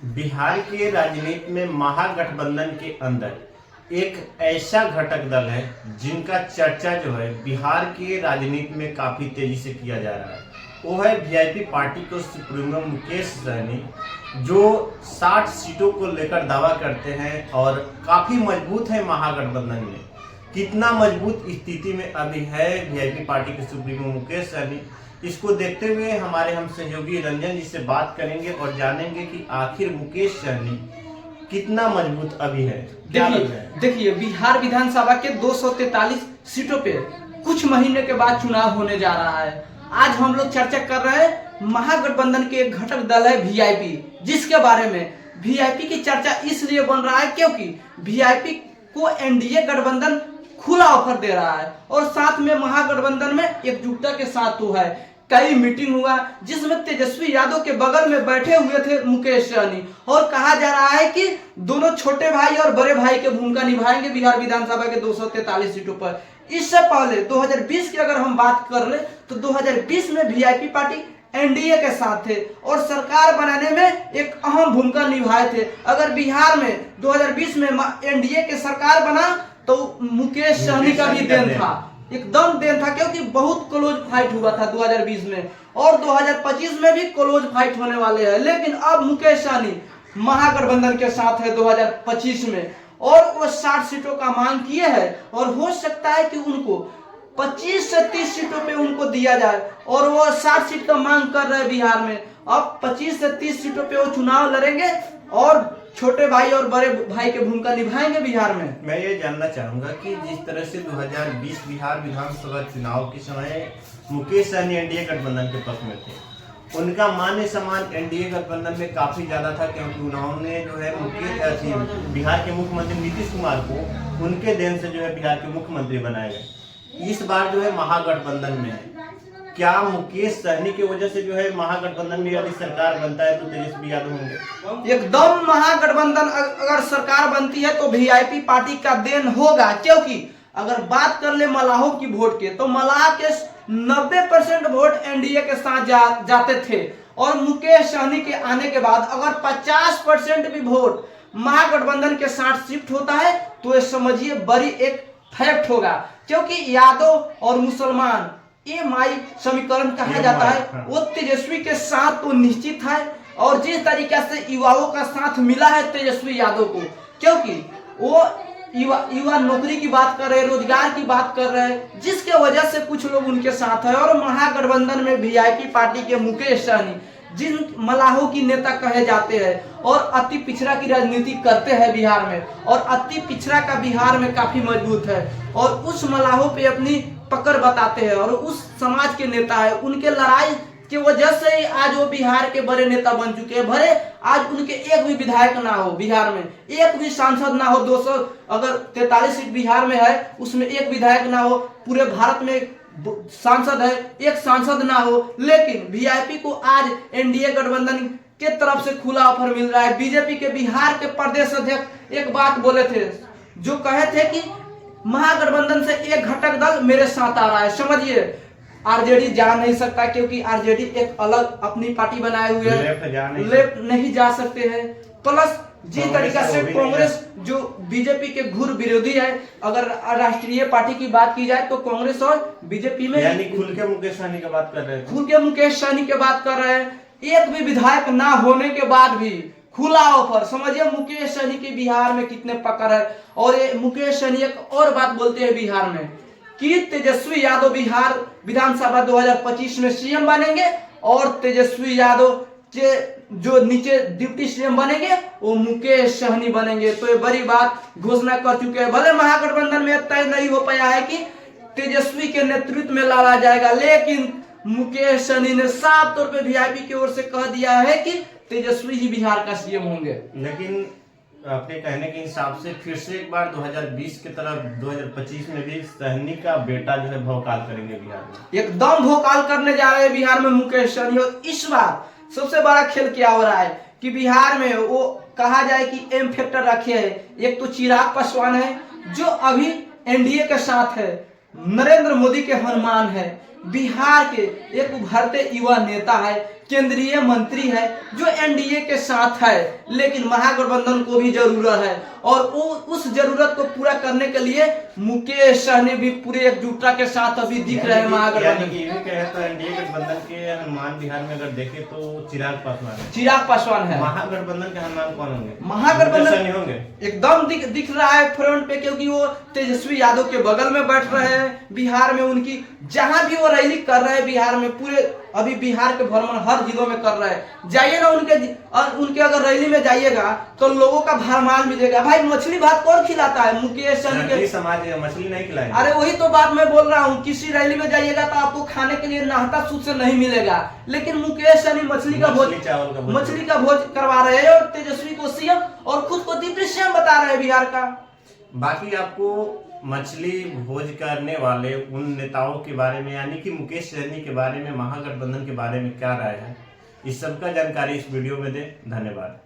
बिहार के राजनीति में महागठबंधन के अंदर एक ऐसा घटक दल है जिनका चर्चा जो है बिहार के राजनीति में काफी तेजी से किया जा रहा है। वो है वीआईपी पार्टी के सुप्रीमो मुकेश सहनी, जो 60 सीटों को लेकर दावा करते हैं और काफी मजबूत है महागठबंधन में। कितना मजबूत स्थिति में अभी है वीआईपी पार्टी के सुप्रीमो मुकेश सहनी, इसको देखते हुए हमारे हम सहयोगी रंजन जी से बात करेंगे और जानेंगे कि आखिर मुकेश सहनी कितना मजबूत अभी है। देखिए बिहार विधानसभा के 243 सीटों पे कुछ महीने के बाद चुनाव होने जा रहा है। आज हम लोग चर्चा कर रहे हैं महागठबंधन के एक घटक दल है वीआईपी, जिसके बारे में वीआईपी की चर्चा इसलिए बन रहा है क्योंकि वीआईपी को एनडीए गठबंधन खुला ऑफर दे रहा है और साथ में महागठबंधन में एकजुटता के साथ तो है। कई मीटिंग हुआ जिसमें तेजस्वी यादव के बगल में बैठे हुए थे मुकेश सहनी, और कहा जा रहा है कि दोनों छोटे भाई और बड़े भाई की भूमिका निभाएंगे बिहार विधानसभा के 243 सीटों पर। इससे पहले 2020 की अगर हम बात कर ले तो 2020 में वीआईपी पार्टी एनडीए के साथ थे और सरकार बनाने में एक अहम भूमिका निभाए थे। अगर बिहार में 2020 में एनडीए के सरकार बना तो मुकेश सहनी का भी देन था, एकदम देन था, क्योंकि बहुत क्लोज फाइट हुआ था 2020 में और 2025 में भी क्लोज फाइट होने वाले हैं। लेकिन अब मुकेश सहनी महागठबंधन के साथ है 2025 में और वो 60 सीटों का मांग किए हैं और हो सकता है कि उनको 25 से 30 सीटों पे उनको दिया जाए और वो 60 सीट का मांग कर रहे हैं बिहार में। अब 25 से 30 सीटों पे वो चुनाव लड़ेंगे और छोटे भाई और बड़े भाई की भूमिका निभाएंगे बिहार में। मैं ये जानना चाहूंगा कि जिस तरह से 2020 बिहार विधानसभा चुनाव के समय मुकेश सहनी एनडीए गठबंधन के पक्ष में थे, उनका मान सम्मान एनडीए गठबंधन में काफी ज्यादा था, क्योंकि उन्होंने जो है बिहार के मुख्यमंत्री नीतीश कुमार को उनके देन से जो है बिहार के मुख्यमंत्री बनाए गए। इस बार जो है महागठबंधन में है, क्या मुकेश सहनी की वजह से जो है महागठबंधन में यदि सरकार बनता है तो तेजस्वी यादव होंगे? एकदम महागठबंधन अगर सरकार बनती है तो वीआईपी पार्टी का देन होगा, क्योंकि अगर बात कर ले मलाहों की वोट के तो मलाह के 90% वोट एनडीए के साथ जाते थे और मुकेश सहनी के आने के बाद अगर 50% भी वोट महागठबंधन के साथ शिफ्ट होता है तो ये समझिए बड़ी एक फैक्ट होगा, क्योंकि यादव और मुसलमान एमआई समीकरण कहा जाता है वो तेजस्वी के साथ तो निश्चित है। और जिस तरीके से युवाओं का साथ मिला है तेजस्वी यादव को, क्योंकि वो युवा नौकरी की बात कर रहे हैं, रोजगार की बात कर रहे हैं, जिसके वजह से कुछ लोग उनके साथ है। और महागठबंधन में वीआईपी पार्टी के मुकेश सहनी जिन मलाहों की नेता कहे जाते हैं और अति पिछड़ा की राजनीति करते हैं बिहार में, और अति पिछड़ा का बिहार में काफी मजबूत है और उस मलाहों पे अपनी पकड़ बताते हैं और उस समाज के नेता है, उनके लड़ाई की वजह से ही आज वो बिहार के बड़े नेता बन चुके हैं। भले आज उनके एक भी विधायक ना हो, बिहार में एक भी सांसद ना हो, 200 अगर 43 सीट बिहार में है उसमें एक विधायक ना हो, पूरे भारत में सांसद है एक सांसद ना हो, लेकिन वीआईपी को आज एनडीए गठबंधन के तरफ से खुला ऑफर मिल रहा है। बीजेपी के बिहार के प्रदेश अध्यक्ष एक बात बोले थे, जो कहे थे कि महागठबंधन से एक घटक दल मेरे साथ आ रहा है। समझिए आरजेडी जा नहीं सकता, क्योंकि आरजेडी एक अलग अपनी पार्टी बनाए हुए है, लेफ्ट नहीं जा सकते हैं। प्लस जिस तरीके से कांग्रेस जो बीजेपी के घोर विरोधी है, अगर राष्ट्रीय पार्टी की बात की जाए तो कांग्रेस और बीजेपी में यानी खुल के मुकेश सहनी की बात कर रहे हैं, खुल के मुकेश सहनी की बात कर रहे हैं। एक भी विधायक ना होने के बाद भी खुला ऑफर, समझिए मुकेश सहनी के बिहार में कितने पकड़ है। और ये मुकेश सहनी एक और बात बोलते हैं बिहार में कि तेजस्वी यादव बिहार विधानसभा 2025 में सीएम बनेंगे और तेजस्वी यादव जो नीचे डिप्टी सीएम बनेंगे वो मुकेश सहनी बनेंगे। तो ये बड़ी बात घोषणा कर चुके हैं। भले महागठबंधन में तय नहीं हो पाया है कि तेजस्वी के नेतृत्व में लड़ा जाएगा, लेकिन मुकेश सहनी ने साफ तौर पे वीआईपी की ओर से कह दिया है कि तेजस्वी ही बिहार का सीएम होंगे। लेकिन अपने कहने के हिसाब से फिर से एक बार 2020 की तरफ 2025 में भी सहनी का बेटा जो है भौकाल करेंगे बिहार में, एकदम भौकाल करने जा रहे हैं बिहार में मुकेश सहनी। और इस बार सबसे बड़ा खेल क्या हो रहा है कि बिहार में वो कहा जाए कि एम फैक्टर रखे हैं। एक तो चिराग पासवान है जो अभी एनडीए के साथ है, नरेंद्र मोदी के हनुमान है, बिहार के एक उभरते युवा नेता है, केंद्रीय मंत्री है, जो एनडीए के साथ है, लेकिन महागठबंधन को भी जरूरत है और उस जरूरत को पूरा करने के लिए मुकेश सहनी भी पूरे एकजुटता के साथ अभी दिख रहे हैं महागठबंधन। तो एनडीए गठबंधन के हनुमान बिहार में अगर देखें तो चिराग पासवान है। महागठबंधन के हनुमान कौन होंगे? महागठबंधन होंगे एकदम दिख रहा है फ्रंट पे, क्योंकि वो तेजस्वी यादव के बगल में बैठ रहे हैं। बिहार में उनकी जहां भी वो रैली कर रहे हैं बिहार में, पूरे अभी बिहार के भ्रमण हर जिलों में कर रहे हैं। जाइए ना उनके अगर रैली में जाइएगा तो लोगों का भरमार मिलेगा। भाई मछली भात कौन खिलाता है? मुकेश सहनी के समाज मछली नहीं खिलाए। अरे वही तो बात मैं बोल रहा हूँ, किसी रैली में जाइएगा तो आपको खाने के लिए नाश्ता सूद से नहीं मिलेगा, लेकिन मुकेश सहनी मछली का भोज करवा रहे हैं और तेजस्वी को सीएम और खुद को डिप्टी सीएम बता रहे हैं बिहार का। बाकी आपको मछली भोज करने वाले उन नेताओं के बारे में, यानी कि मुकेश सहनी के बारे में, महागठबंधन के बारे में क्या राय है, इस सब का जानकारी इस वीडियो में दें। धन्यवाद।